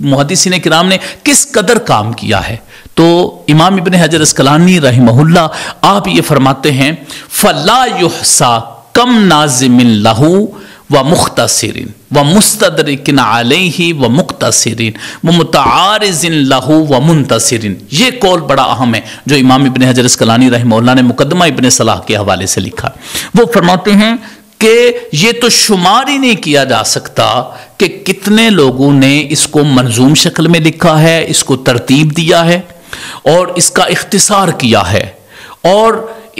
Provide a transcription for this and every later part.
محدثین کرام نے کس قدر کام کیا ہے۔ تو امام ابن حجر اسقلانی رحمہ اللہ آپ یہ فرماتے ہیں فَلَا يُحْصَى كَمْ نَازِمٍ لَهُ وَمُخْتَصِرٍ وَمُسْتَدْرِكٍ عَلَيْهِ وَمُقْتَصِرٍ وَمُتَعَارِضٍ لَهُ وَمُنْتَصِرٍ۔ یہ قول بڑا اہم ہے جو امام ابن حجر اسقلانی رحمہ اللہ نے مقدمہ ابن صلاح کے حوالے سے لکھا۔ وہ فرماتے ہیں کہ یہ تو شمار ہی نہیں کیا جا سکتا کہ کتنے لوگوں نے اس کو منظوم شکل میں لکھا ہے، اس کو ترتیب دیا ہے اور اس کا اختصار کیا ہے اور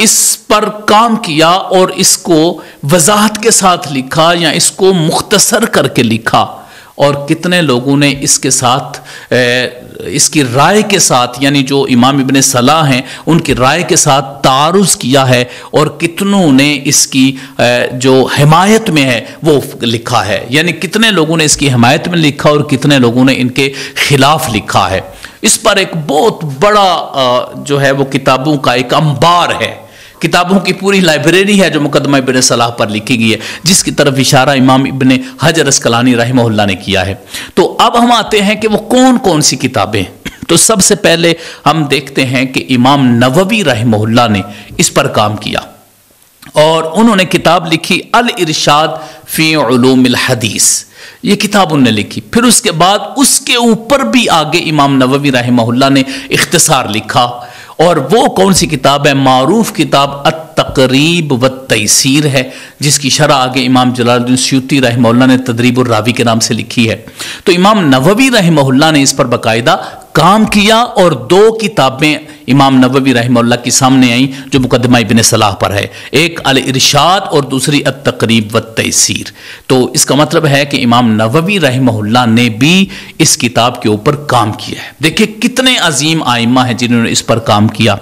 اس پر کام کیا اور اس کو وضاحت کے ساتھ لکھا یا اس کو مختصر کر کے لکھا، اور کتنے لوگوں نے اس کے ساتھ اس کی رائے کے ساتھ، یعنی جو امام ابن صلاح ہیں ان کی رائے کے ساتھ تعارض کیا ہے، اور کتنوں نے اس کی جو حمایت میں ہے وہ لکھا ہے، یعنی کتنے لوگوں نے اس کی حمایت میں لکھا اور کتنے لوگوں نے ان کے خلاف لکھا ہے۔ اس پر ایک بہت بڑا جو ہے وہ کتابوں کا ایک انبار ہے، کتابوں کی پوری لائبریری ہے جو مقدمہ ابن صلاح پر لکھی گئی ہے، جس کی طرف اشارہ امام ابن حجر اسقلانی رحمہ اللہ نے کیا ہے۔ تو اب ہم آتے ہیں کہ وہ کون کون سی کتابیں۔ تو سب سے پہلے ہم دیکھتے ہیں کہ امام نووی رحمہ اللہ نے اس پر کام کیا اور انہوں نے کتاب لکھی الارشاد فی علوم الحدیث، یہ کتاب انہوں نے لکھی۔ پھر اس کے بعد اس کے اوپر بھی آگے امام نووی رحمہ اللہ نے اختصار لکھا، اور وہ کون سی کتاب ہے؟ معروف کتاب التقریب والتیسیر ہے، جس کی شرح آگے امام جلال الدین سیوطی رحمہ اللہ نے تدریب الراوی کے نام سے لکھی ہے۔ تو امام نووی رحمہ اللہ نے اس پر باقاعدہ کام کیا اور دو کتابیں امام نووی رحمہ اللہ کی سامنے آئیں جو مقدمہ ابن صلاح پر ہے، ایک الارشاد اور دوسری التقریب والتیسیر۔ تو اس کا مطلب ہے کہ امام نووی رحمہ اللہ نے بھی اس کتاب کے اوپر کام کیا ہے۔ دیکھیں کتنے عظیم آئمہ ہیں جنہوں نے اس پر کام کیا۔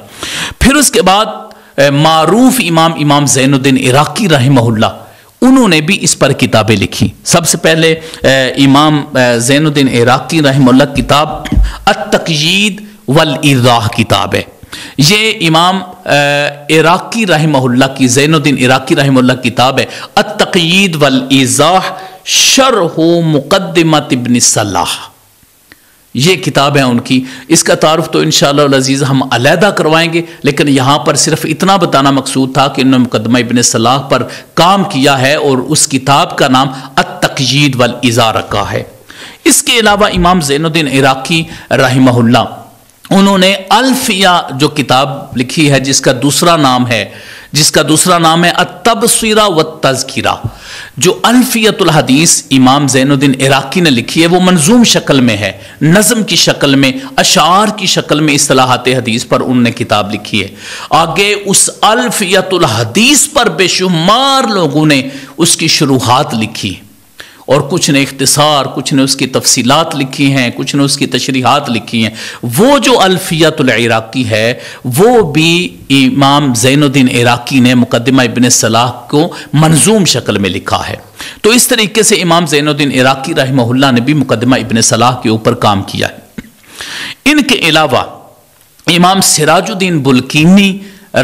پھر اس کے بعد معروف امام زین الدین عراقی رحمہ اللہ، انہوں نے بھی اس پر کتابیں لکھی۔ سب سے پہلے امام زین الدین عراقی رحمہ اللہ کتاب التقیید والایضاح کتاب ہے، یہ امام عراقی رحمہ اللہ کی، زین الدین عراقی رحمہ اللہ کتاب ہے التقیید والایضاح شرح مقدمۃ ابن صلاح، یہ کتاب ہے ان کی۔ اس کا تعارف تو انشاءاللہ العزیز ہم علیحدہ کروائیں گے، لیکن یہاں پر صرف اتنا بتانا مقصود تھا کہ انہوں نے مقدمہ ابن صلاح پر کام کیا ہے اور اس کتاب کا نام التقیید والایضاح رکھا ہے۔ اس کے علاوہ امام زین الدین عراقی رحمہ اللہ، انہوں نے الفیہ جو کتاب لکھی ہے جس کا دوسرا نام ہے التبصرہ والتذکرہ، جو الفیۃ الحدیث امام زین الدین عراقی نے لکھی ہے وہ منظوم شکل میں ہے، نظم کی شکل میں، اشعار کی شکل میں اصطلاحات حدیث پر انہوں نے کتاب لکھی ہے۔ آگے اس الفیۃ الحدیث پر بے شمار لوگوں نے اس کی شروحات لکھی، اور کچھ نے اختصار، کچھ نے اس کی تفصیلات لکھی ہیں، کچھ نے اس کی تشریحات لکھی ہیں۔ وہ جو الفیۃ العراقی ہے وہ بھی امام زین الدین عراقی نے مقدمہ ابن صلاح کو منظوم شکل میں لکھا ہے۔ تو اس طریقے سے امام زین الدین عراقی رحمہ اللہ نے بھی مقدمہ ابن صلاح کے اوپر کام کیا ہے۔ ان کے علاوہ امام سراج الدین بلقینی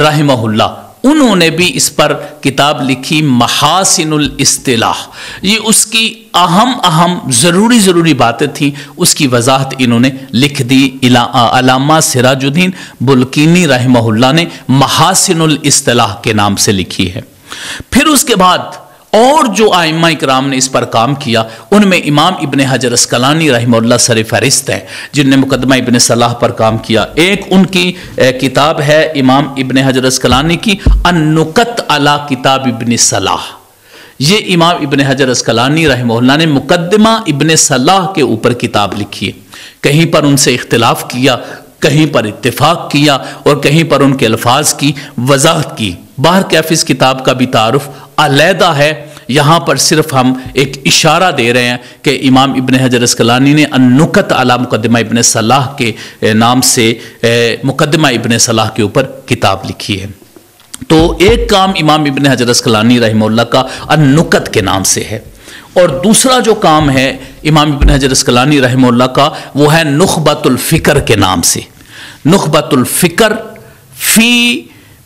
رحمہ اللہ، انہوں نے بھی اس پر کتاب لکھی محاسن الاصطلاح، یہ اس کی اہم ضروری باتیں تھیں، اس کی وضاحت انہوں نے لکھ دی۔ علامہ سراج الدین بلقینی رحمہ اللہ نے محاسن الاصطلاح کے نام سے لکھی ہے۔ پھر اس کے بعد اور جو ائمہ اکرام نے اس پر کام کیا ان میں امام ابن حجر اسقلانی رحمہ اللہ سر فہرست ہیں جن نے مقدمہ ابن صلاح پر کام کیا۔ ایک ان کی کتاب ہے امام ابن حجر اسقلانی کی النکت علی کتاب ابن صلاح، یہ امام ابن حجر اسقلانی رحمہ اللہ نے مقدمہ ابن صلاح کے اوپر کتاب لکھی ہے، کہیں پر ان سے اختلاف کیا، کہیں پر اتفاق کیا اور کہیں پر ان کے الفاظ کی وضاحت کی۔ باہر کیف اس کتاب کا بھی تعارف علیحدہ ہے، یہاں پر صرف ہم ایک اشارہ دے رہے ہیں کہ امام ابن حجر اسقلانی نے النکت علی مقدمہ ابن صلاح کے نام سے مقدمہ ابن صلاح کے اوپر کتاب لکھی ہے۔ تو ایک کام امام ابن حجر اسقلانی رحمہ اللہ کا النکت کے نام سے ہے، اور دوسرا جو کام ہے امام ابن حجر اسقلانی رحمہ اللہ کا وہ ہے نخبۃ الفکر کے نام سے، نخبۃ الفکر فی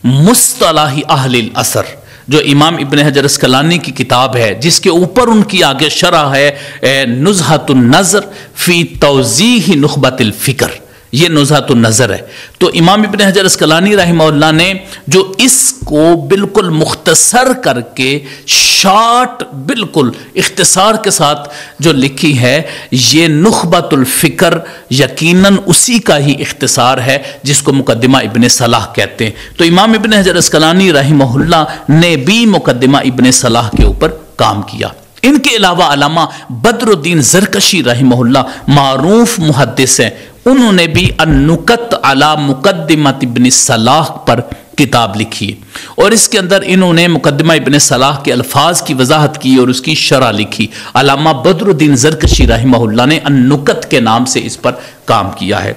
مصطلح اہل العصر، جو امام ابن حجر اسقلانی کی کتاب ہے، جس کے اوپر ان کی آگے شرح ہے نزہۃ النظر فی توضیح نخبۃ الفکر، یہ نزہۃ النظر ہے۔ تو امام ابن حجر اسقلانی رحمہ اللہ نے جو اس کو بالکل مختصر کر کے شارٹ بالکل اختصار کے ساتھ جو لکھی ہے، یہ نخبۃ الفکر یقیناً اسی کا ہی اختصار ہے جس کو مقدمہ ابن صلاح کہتے ہیں۔ تو امام ابن حجر اسقلانی رحمہ اللہ نے بھی مقدمہ ابن صلاح کے اوپر کام کیا۔ ان کے علاوہ علامہ بدر الدین زرکشی رحمہ اللہ معروف محدث ہیں، انہوں نے بھی النکت علی مقدمۃ ابن صلاح پر کتاب لکھی ہے، اور اس کے اندر انہوں نے مقدمہ ابن صلاح کے الفاظ کی وضاحت کی اور اس کی شرح لکھی۔ علامہ بدر الدین زرکشی رحمہ اللہ نے النکت کے نام سے اس پر کام کیا ہے۔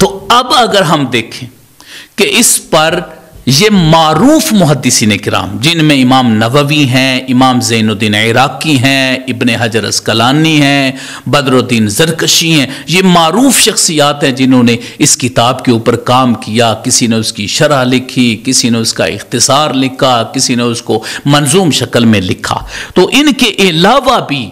تو اب اگر ہم دیکھیں کہ اس پر یہ معروف محدثین کرام، جن میں امام نووی ہیں، امام زین الدین عراقی ہیں، ابن حجر اسقلانی ہیں، بدر الدین زرکشی ہیں، یہ معروف شخصیات ہیں جنہوں نے اس کتاب کے اوپر کام کیا۔ کسی نے اس کی شرح لکھی، کسی نے اس کا اختصار لکھا، کسی نے اس کو منظوم شکل میں لکھا۔ تو ان کے علاوہ بھی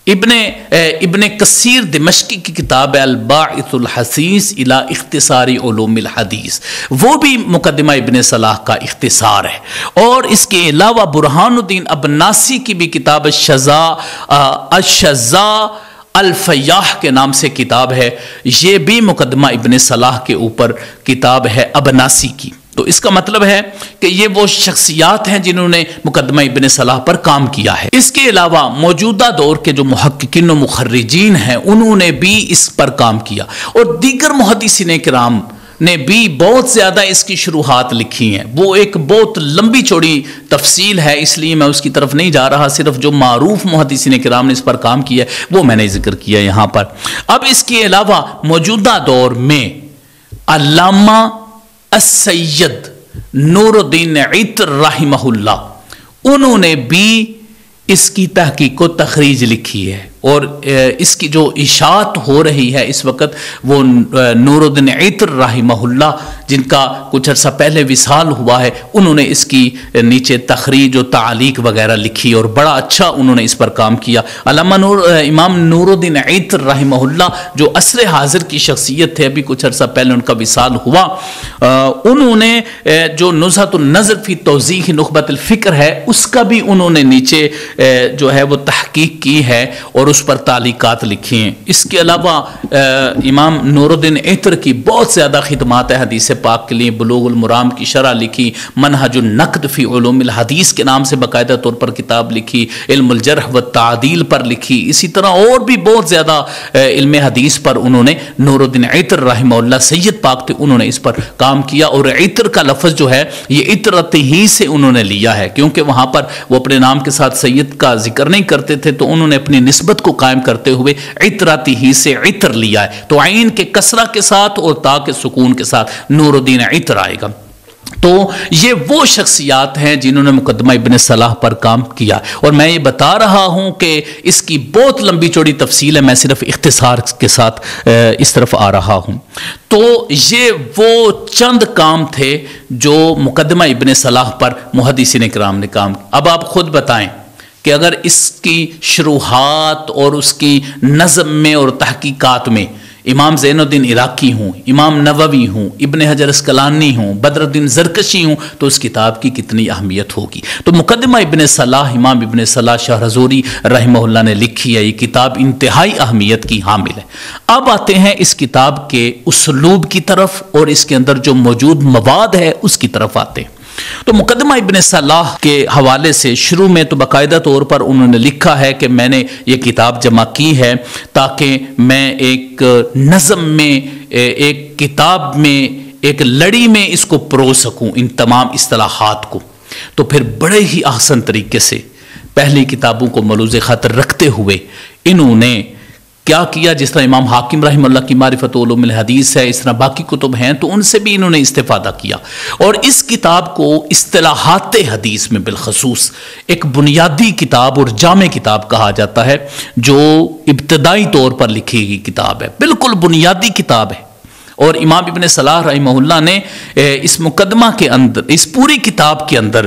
ابن کثیر دمشقی کی کتاب ہے الباعث الحثیث الی اختصار علوم الحدیث، وہ بھی مقدمہ ابن صلاح کا اختصار ہے۔ اور اس کے علاوہ برہان الدین ابناسی کی بھی کتاب الشذا الفیاح کے نام سے کتاب ہے، یہ بھی مقدمہ ابن صلاح کے اوپر کتاب ہے ابناسی کی۔ تو اس کا مطلب ہے کہ یہ وہ شخصیات ہیں جنہوں نے مقدمہ ابن صلاح پر کام کیا ہے۔ اس کے علاوہ موجودہ دور کے جو محققین و مخرجین ہیں، انہوں نے بھی اس پر کام کیا، اور دیگر محدثین کرام نے بھی بہت زیادہ اس کی شروحات لکھی ہیں۔ وہ ایک بہت لمبی چوڑی تفصیل ہے، اس لیے میں اس کی طرف نہیں جا رہا، صرف جو معروف محدثین کرام نے اس پر کام کیا ہے وہ میں نے ذکر کیا یہاں پر۔ اب اس کے علاوہ موجودہ دور میں علامہ السید نور الدین عطر رحمہ اللہ، انہوں نے بھی اس کی تحقیق و تخریج لکھی ہے، اور اس کی جو اشاعت ہو رہی ہے اس وقت وہ نور الدین عطر رحمہ اللہ، جن کا کچھ عرصہ پہلے وصال ہوا ہے، انہوں نے اس کی نیچے تخریج و تعلیق وغیرہ لکھی، اور بڑا اچھا انہوں نے اس پر کام کیا۔ علامہ امام نور الدین عطر رحمہ اللہ جو عصر حاضر کی شخصیت تھے، ابھی کچھ عرصہ پہلے ان کا وصال ہوا، انہوں نے جو نزہۃ النظر فی توضیح نخبۃ الفکر ہے، اس کا بھی انہوں نے نیچے جو ہے وہ تحقیق کی ہے اور اس پر تعلیقات لکھی ہیں۔ اس کے علاوہ امام نور الدین عطر کی بہت زیادہ خدمات ہیں حدیث پاک کے لیے، بلوغ المرام کی شرح لکھی، منہج النقد فی علوم الحدیث کے نام سے باقاعدہ طور پر کتاب لکھی، علم الجرح والتعدیل پر لکھی، اسی طرح اور بھی بہت زیادہ علم حدیث پر انہوں نے نور الدین عطر رحمہ اللہ سید پاک تھے، انہوں نے اس پر کام کیا۔ اور عطر کا لفظ جو ہے یہ عطرت ہی سے انہوں نے لیا ہے، کیونکہ وہاں پر وہ اپنے نام کے ساتھ سید کا ذکر نہیں کرتے تھے، تو انہوں نے اپنی نسبت کو قائم کرتے ہوئے عطرتی ہی سے عطر لیا ہے۔ تو عین کے کسرہ کے ساتھ اور تا کے سکون کے ساتھ نور الدین عطر آئے گا۔ تو یہ وہ شخصیات ہیں جنہوں نے مقدمہ ابن صلاح پر کام کیا، اور میں یہ بتا رہا ہوں کہ اس کی بہت لمبی چوڑی تفصیل ہے، میں صرف اختصار کے ساتھ اس طرف آ رہا ہوں۔ تو یہ وہ چند کام تھے جو مقدمہ ابن صلاح پر محدثین کرام نے کام کیا۔ اب آپ خود بتائیں کہ اگر اس کی شروحات اور اس کی نظم میں اور تحقیقات میں امام زین الدین عراقی ہوں، امام نووی ہوں، ابن حجر اسقلانی ہوں، بدر الدین زرکشی ہوں، تو اس کتاب کی کتنی اہمیت ہوگی۔ تو مقدمہ ابن صلاح امام ابن صلاح شہرزوری رحمہ اللہ نے لکھی ہے، یہ کتاب انتہائی اہمیت کی حامل ہے۔ اب آتے ہیں اس کتاب کے اسلوب کی طرف، اور اس کے اندر جو موجود مواد ہے اس کی طرف آتے ہیں۔ تو مقدمہ ابن صلاح کے حوالے سے شروع میں تو باقاعدہ طور پر انہوں نے لکھا ہے کہ میں نے یہ کتاب جمع کی ہے تاکہ میں ایک نظم میں، ایک کتاب میں، ایک لڑی میں اس کو پرو سکوں، ان تمام اصطلاحات کو۔ تو پھر بڑے ہی احسن طریقے سے پہلی کتابوں کو ملوز خاطر رکھتے ہوئے انہوں نے کیا کیا، جس طرح امام حاکم رحمہ اللہ کی معرفت علوم الحدیث ہے، اس طرح باقی کتب ہیں، تو ان سے بھی انہوں نے استفادہ کیا، اور اس کتاب کو اصطلاحات حدیث میں بالخصوص ایک بنیادی کتاب اور جامع کتاب کہا جاتا ہے، جو ابتدائی طور پر لکھی گئی کتاب ہے، بالکل بنیادی کتاب ہے۔ اور امام ابن صلاح رحمہ اللہ نے اس مقدمہ کے اندر، اس پوری کتاب کے اندر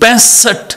65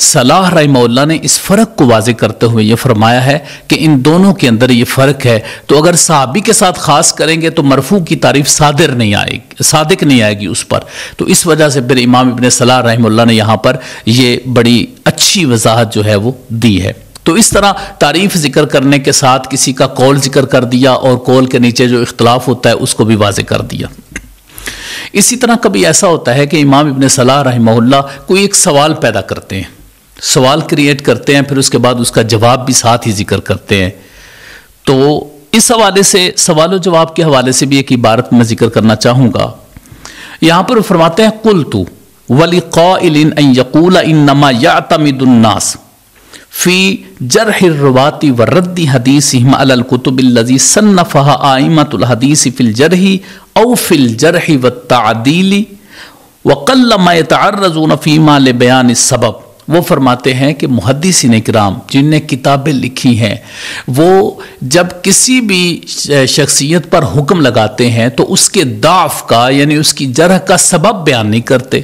صلاح رحمہ اللہ نے اس فرق کو واضح کرتے ہوئے یہ فرمایا ہے کہ ان دونوں کے اندر یہ فرق ہے، تو اگر صحابی کے ساتھ خاص کریں گے تو مرفوع کی تعریف صادق نہیں آئے گی اس پر، تو اس وجہ سے پھر امام ابن صلاح رحمہ اللہ نے یہاں پر یہ بڑی اچھی وضاحت جو ہے وہ دی ہے۔ تو اس طرح تعریف ذکر کرنے کے ساتھ کسی کا قول ذکر کر دیا اور قول کے نیچے جو اختلاف ہوتا ہے اس کو بھی واضح کر دیا۔ اسی طرح کبھی ایسا ہوتا ہے کہ امام ابن صلاح رحمہ اللہ کوئی ایک سوال پیدا کرتے ہیں، سوال کریٹ کرتے ہیں، پھر اس کے بعد اس کا جواب بھی ساتھ ہی ذکر کرتے ہیں۔ تو اس حوالے سے سوال و جواب کے حوالے سے بھی ایک عبارت میں ذکر کرنا چاہوں گا۔ یہاں پر فرماتے ہیں قلت ولقائل ان یقول انما یعتمد الناس فی جرح الروات ورد حدیثهم علی الکتب الذی صنفها ائمۃ الحدیث فی الجرح او فی الجرح والتعدیل وقل ما يتعرضون فیما لبیان السبب۔ وہ فرماتے ہیں کہ محدثین کرام جن نے کتابیں لکھی ہیں وہ جب کسی بھی شخصیت پر حکم لگاتے ہیں تو اس کے ضعف کا یعنی اس کی جرح کا سبب بیان نہیں کرتے،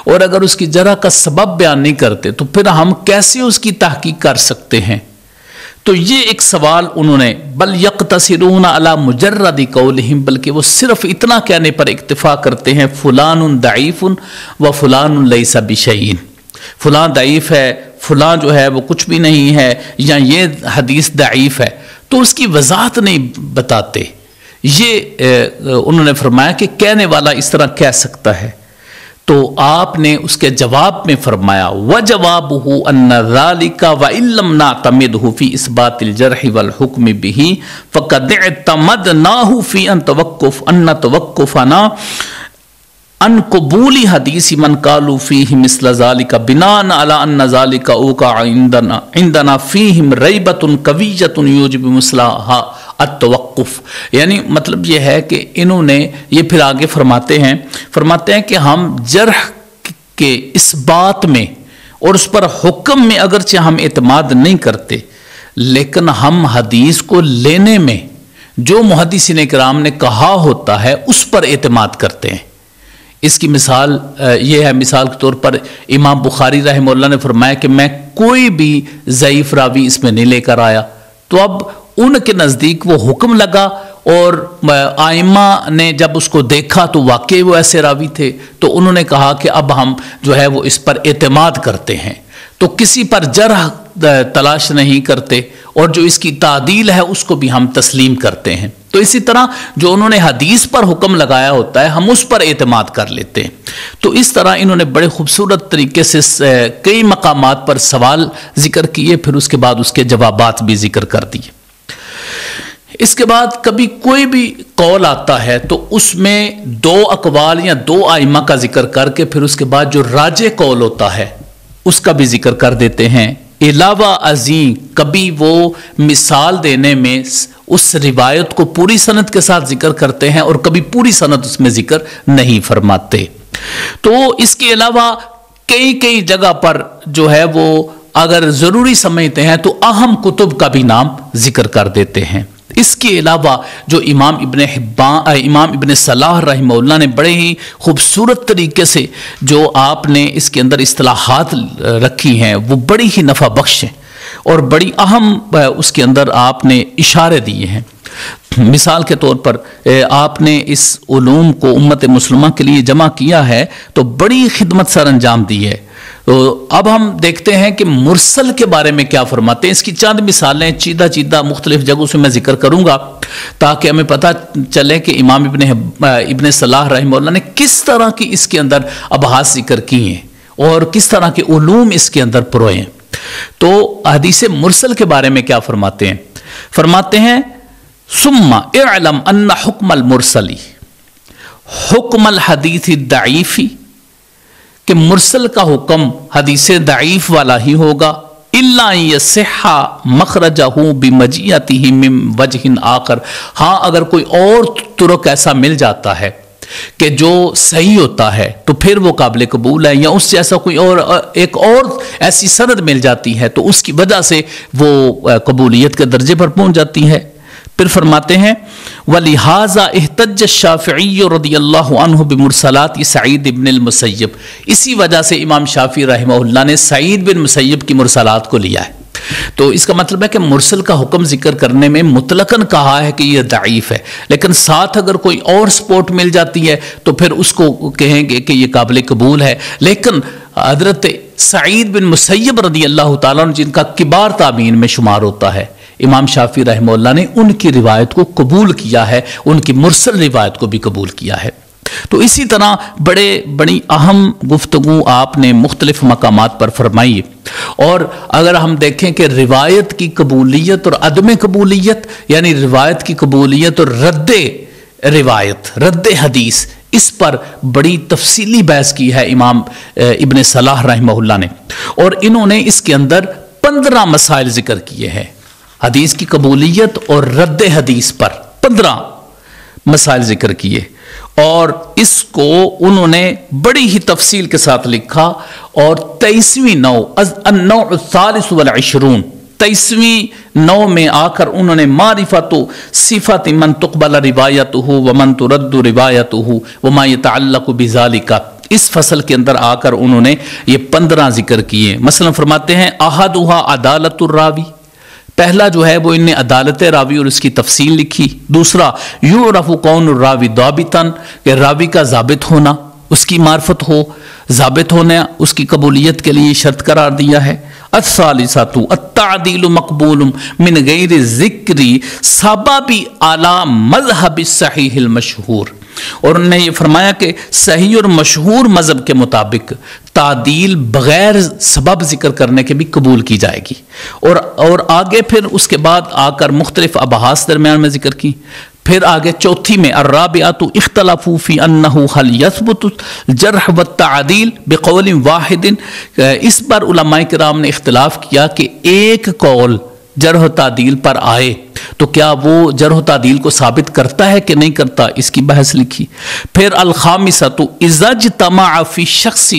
اور اگر اس کی جرح کا سبب بیان نہیں کرتے تو پھر ہم کیسے اس کی تحقیق کر سکتے ہیں؟ تو یہ ایک سوال انہوں نے بل یقتصرون علی مجرد قولہم، بلکہ وہ صرف اتنا کہنے پر اکتفا کرتے ہیں فلان ضعیف و فلان لیس بشیء، فلان ضعیف ہے، فلان جو ہے وہ کچھ بھی نہیں ہے، یا یہ حدیث ضعیف ہے، تو اس کی وضاحت نہیں بتاتے۔ یہ انہوں نے فرمایا کہ کہنے والا اس طرح کہہ سکتا ہے، تو آپ نے اس کے جواب میں فرمایا وَجَوَابُهُ أَنَّ ذَلِكَ وَإِن لَّمْ نَعْتَمِدْهُ فِي إِثْبَاتِ الْجَرْحِ وَالْحُكْمِ بِهِ فَقَدْ اعْتَمَدْنَاهُ فِي أَن تَوَقُّفَنَا عن قبول حدیث من قالوا فيه مثل ذلك بناء على أن ذلك أوقع عندنا فيهم ريبة قوية يوجب مثلها التوقف۔ یعنی مطلب یہ ہے کہ انہوں نے یہ پھر آگے فرماتے ہیں کہ ہم جرح کے اس بات میں اور اس پر حکم میں اگرچہ ہم اعتماد نہیں کرتے، لیکن ہم حدیث کو لینے میں جو محدثین کرام نے کہا ہوتا ہے اس پر اعتماد کرتے ہیں۔ اس کی مثال یہ ہے، مثال کے طور پر امام بخاری رحمہ اللہ نے فرمایا کہ میں کوئی بھی ضعیف راوی اس میں نہیں لے کر آیا، تو اب ان کے نزدیک وہ حکم لگا اور آئمہ نے جب اس کو دیکھا تو واقعی وہ ایسے راوی تھے، تو انہوں نے کہا کہ اب ہم جو ہے وہ اس پر اعتماد کرتے ہیں، تو کسی پر جرح تلاش نہیں کرتے، اور جو اس کی تعدیل ہے اس کو بھی ہم تسلیم کرتے ہیں۔ تو اسی طرح جو انہوں نے حدیث پر حکم لگایا ہوتا ہے ہم اس پر اعتماد کر لیتے ہیں۔ تو اس طرح انہوں نے بڑے خوبصورت طریقے سے کئی مقامات پر سوال ذکر کیے، پھر اس کے بعد اس کے جوابات بھی ذکر کر دیے۔ اس کے بعد کبھی کوئی بھی قول آتا ہے تو اس میں دو اقوال یا دو ائمہ کا ذکر کر کے پھر اس کے بعد جو راجح قول ہوتا ہے اس کا بھی ذکر کر دیتے ہیں۔ علاوہ ازیں کبھی وہ مثال دینے میں اس روایت کو پوری سند کے ساتھ ذکر کرتے ہیں اور کبھی پوری سند اس میں ذکر نہیں فرماتے۔ تو اس کے علاوہ کئی جگہ پر جو ہے وہ اگر ضروری سمجھتے ہیں تو اہم کتب کا بھی نام ذکر کر دیتے ہیں۔ اس کے علاوہ جو امام ابن صلاح رحمہ اللہ نے بڑے ہی خوبصورت طریقے سے جو آپ نے اس کے اندر اصطلاحات رکھی ہیں وہ بڑی ہی نفع بخش ہیں اور بڑی اہم اس کے اندر آپ نے اشارے دیے ہیں۔ مثال کے طور پر آپ نے اس علوم کو امت مسلمہ کے لیے جمع کیا ہے تو بڑی خدمت سر انجام دی ہے۔ تو اب ہم دیکھتے ہیں کہ مرسل کے بارے میں کیا فرماتے ہیں۔ اس کی چند مثالیں چیدہ مختلف جگہوں سے میں ذکر کروں گا تاکہ ہمیں پتہ چلے کہ امام ابن صلاح رحمہ اللہ نے کس طرح کی اس کے اندر ابحاث ذکر کی ہیں اور کس طرح کے علوم اس کے اندر پروئے ہیں۔ تو حدیث مرسل کے بارے میں کیا فرماتے ہیں ثم اعلم ان حکم المرسلی حکم الحدیث الضعیف، کہ مرسل کا حکم حدیث ضعیف والا ہی ہوگا، الا یصح مخرجہ بمجیتہ من وجہ آخر، ہاں اگر کوئی اور طرق ایسا مل جاتا ہے کہ جو صحیح ہوتا ہے تو پھر وہ قابل قبول ہے، یا اس جیسا کوئی اور ایک اور ایسی سند مل جاتی ہے تو اس کی وجہ سے وہ قبولیت کے درجے پر پہنچ جاتی ہے۔ پھر فرماتے ہیں وَلِهَذَا احتج الشافعی رضی اللہ عنہ بمرسلات سعید بن المسیب، اسی وجہ سے امام شافعی رحمہ اللہ نے سعید بن مسیب کی مرسلات کو لیا ہے۔ تو اس کا مطلب ہے کہ مرسل کا حکم ذکر کرنے میں مطلقاً کہا ہے کہ یہ ضعیف ہے، لیکن ساتھ اگر کوئی اور سپورٹ مل جاتی ہے تو پھر اس کو کہیں گے کہ یہ قابل قبول ہے۔ لیکن حضرت سعید بن مسیب رضی اللہ تعالیٰ عنہ جن کا کبار تابعین میں شمار ہوتا ہے، امام شافعی رحمہ اللہ نے ان کی روایت کو قبول کیا ہے، ان کی مرسل روایت کو بھی قبول کیا ہے۔ تو اسی طرح بڑی اہم گفتگو آپ نے مختلف مقامات پر فرمائی، اور اگر ہم دیکھیں کہ روایت کی قبولیت اور عدم قبولیت، یعنی روایت کی قبولیت اور رد حدیث، اس پر بڑی تفصیلی بحث کی ہے امام ابن صلاح رحمہ اللہ نے، اور انہوں نے اس کے اندر 15 مسائل ذکر کیے ہیں حدیث کی قبولیت اور رد حدیث پر، 15 مسائل ذکر کیے، اور اس کو انہوں نے بڑی ہی تفصیل کے ساتھ لکھا، اور 23ویں النوع الثالث والعشرون، 23ویں نوع میں آ کر انہوں نے معرفت صفات من تقبل روایتہ ومن ترد روایتہ وما يتعلق بذالک، اس فصل کے اندر آ کر انہوں نے یہ 15 ذکر کیے۔ مثلا فرماتے ہیں احدھا عدالت الراوی، پہلا جو ہے وہ ان نے عدالت راوی اور اس کی تفصیل لکھی۔ دوسرا یعرف کون الراوی ضابطا، کہ راوی کا ضابط ہونا، اس کی معرفت ہو، ضابط ہونا اس کی قبولیت کے لیے شرط قرار دیا ہے۔ الثالثۃ التعدیل مقبول من غیر ذکر سبب اعلی مذہب الصحیح المشہور، اور انہوں نے یہ فرمایا کہ صحیح اور مشہور مذہب کے مطابق تعدیل بغیر سبب ذکر کرنے کے بھی قبول کی جائے گی۔ اور آگے پھر اس کے بعد آ کر مختلف ابحاث درمیان میں ذکر کی۔ پھر آگے چوتھی میں الرابعۃ اختلافوا فی انہ هل یثبت الجرح والتعدیل بقول واحد، اس پر علماء کرام نے اختلاف کیا کہ ایک قول جرح و تعدیل پر آئے تو کیا وہ جرح و تعدیل کو ثابت کرتا ہے کہ نہیں کرتا، اس کی بحث لکھی۔ پھر الخامسۃ اذا اجتمع فی شخص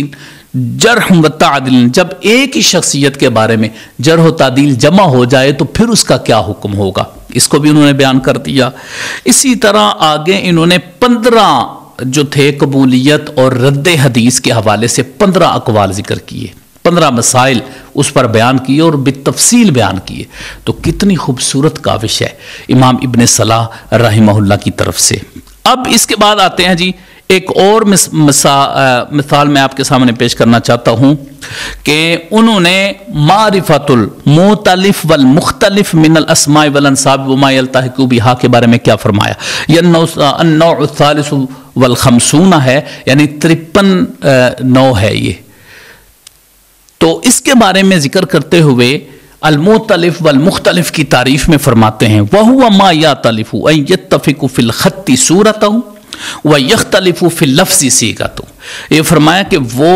جرح و تعدیل، جب ایک ہی شخصیت کے بارے میں جرح و تعدیل جمع ہو جائے تو پھر اس کا کیا حکم ہوگا، اس کو بھی انہوں نے بیان کر دیا۔ اسی طرح آگے انہوں نے 15 جو تھے قبولیت اور رد حدیث کے حوالے سے 15 اقوال ذکر کیے، 15 مسائل اس پر بیان کیے اور بالتفصیل بیان کیے۔ تو کتنی خوبصورت کاوش ہے امام ابن صلاح رحمہ اللہ کی طرف سے۔ اب اس کے بعد آتے ہیں جی ایک اور مثال میں آپ کے سامنے پیش کرنا چاہتا ہوں کہ انہوں نے معرفت المختلف والمختلف من الاسماء والانصاب وما يلتحق بها کے بارے میں کیا فرمایا۔ یہ النوع الثالث والخمسون ہے، یعنی 53 نوع ہے یہ۔ تو اس کے بارے میں ذکر کرتے ہوئے المختلف والمختلف کی تعریف میں فرماتے ہیں وَهُوَ مَا يَعْتَلِفُ أَن يَتَّفِقُ فِي الْخَطِّ صُورَتَهُ وَيَخْتَلِفُ فِي اللَّفْظِ صِيغَتُهُ، یہ فرمایا کہ وہ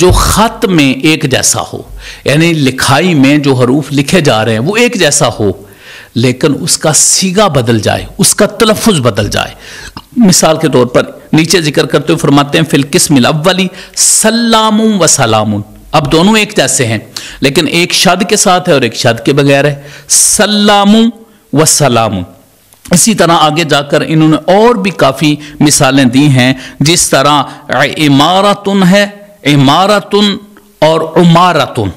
جو خط میں ایک جیسا ہو، یعنی لکھائی میں جو حروف لکھے جا رہے ہیں وہ ایک جیسا ہو، لیکن اس کا صیغہ بدل جائے، اس کا تلفظ بدل جائے۔ مثال کے طور پر نیچے ذکر کرتے ہوئے فرماتے ہیں فی القسم الاولی سلام و سلام، اب دونوں ایک جیسے ہیں لیکن ایک شد کے ساتھ ہے اور ایک شد کے بغیر ہے، سلام و سلام۔ اسی طرح آگے جا کر انہوں نے اور بھی کافی مثالیں دی ہیں، جس طرح عمارتن ہے، عمارتن اور عمارتن،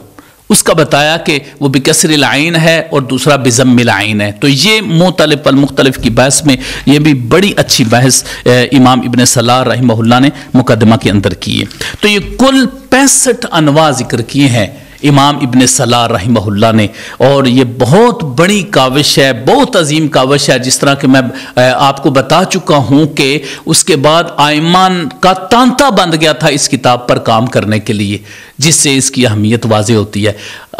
اس کا بتایا کہ وہ بکسر العین ہے اور دوسرا بضم العین ہے۔ تو یہ مختلف المختلف کی بحث میں یہ بھی بڑی اچھی بحث امام ابن صلاح رحمہ اللہ نے مقدمہ کے اندر کی ہے۔ تو یہ کل 65 انواع ذکر کیے ہیں امام ابن صلاح رحمہ اللہ نے، اور یہ بہت بڑی کاوش ہے، بہت عظیم کاوش ہے، جس طرح کہ میں آپ کو بتا چکا ہوں کہ اس کے بعد آئمان کا تانتا بند گیا تھا اس کتاب پر کام کرنے کے لیے، جس سے اس کی اہمیت واضح ہوتی ہے۔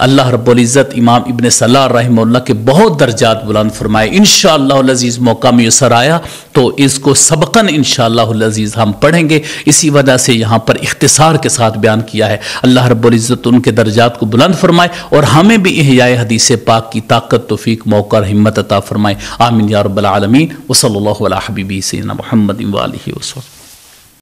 اللہ رب العزت امام ابن صلاح رحمہ اللہ کے بہت درجات بلند فرمائے۔ انشاءاللہ العزیز موقع میسر آیا تو اس کو سبقاً انشاءاللہ العزیز ہم پڑھیں گے، اسی وجہ سے یہاں پر اختصار کے ساتھ بیان کیا ہے۔ اللہ رب العزت ان کے درجات کو بلند فرمائے اور ہمیں بھی احیاء حدیث پاک کی طاقت، توفیق، موقع اور ہمت عطا فرمائے۔ آمین یا رب العالمین۔ وصلی اللہ علی حبیبہ سیدنا محمد و آلہ وسلم۔